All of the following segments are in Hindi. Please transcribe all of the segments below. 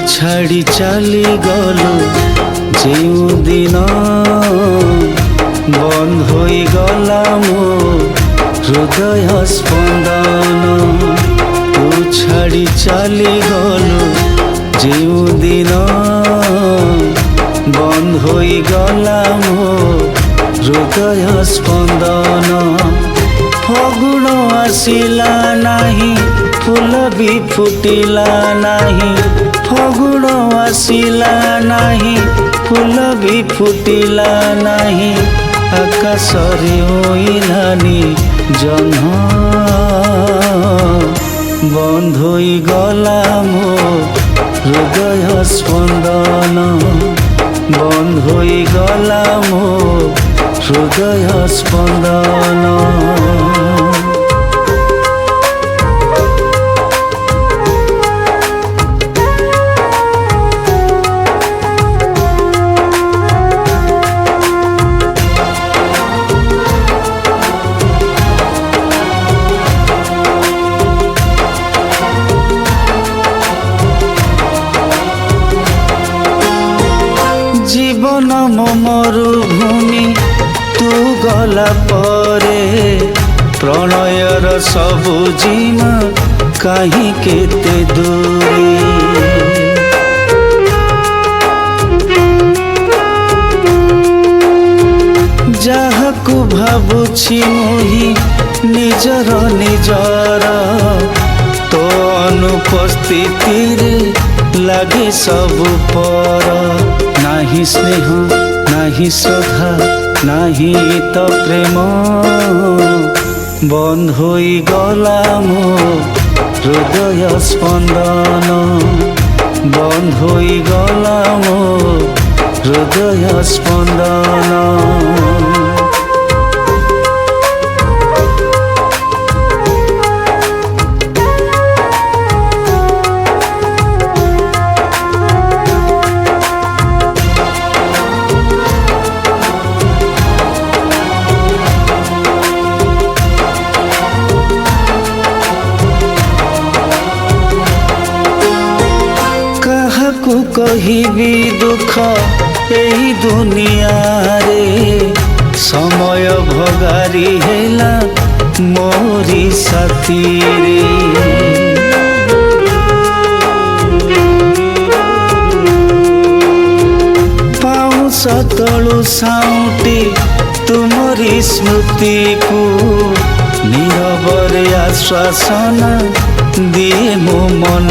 छाड़ी चली गलु जो दिन बंद हो गला मो हृदय स्पंदन। तू छाड़ी चली गलु जो दिन बंद हो गला मो हृदय स्पंदन। फगुण आसिला नाही फूल भी फुटिला नाही। फगुण आसिला नाही फूल भी फुटिला नाही। आकाशरे ओइलानी जह्न बंद हो गला मो हृदय स्पंदन। बंद हो गला मो हृदय स्पंदन। जीवन मरुभूमि तू गला परे प्रणयर सबु जीमा कहीं केते दूरी। जहाकू भाबुछि मुही निजर निजर तो अनुपस्थिति रे लागे सबु पर। नाही स्नेह नाही श्रद्धा नाही तो प्रेम बंद हो गला मो हृदय स्पंदन। बंद हो गला मो हृदय स्पंदन। को कहिबी दुख एही दुनिया रे समय भगारी हेला मोरी साथी रे। पाउस तलु साउटी तुमरी स्मृति को नीरବରେ आश्वासन दिए मो मन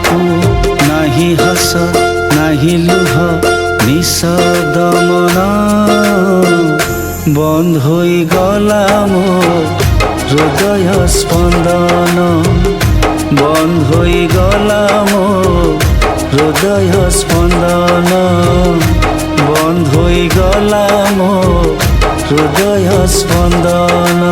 को। नाही हस नाही लुह निषद मन बंद हो गला मो हृदय स्पंदन। बंद हो गला मो हृदय स्पंदन। बंद हो गला मो हृदय स्पंदन।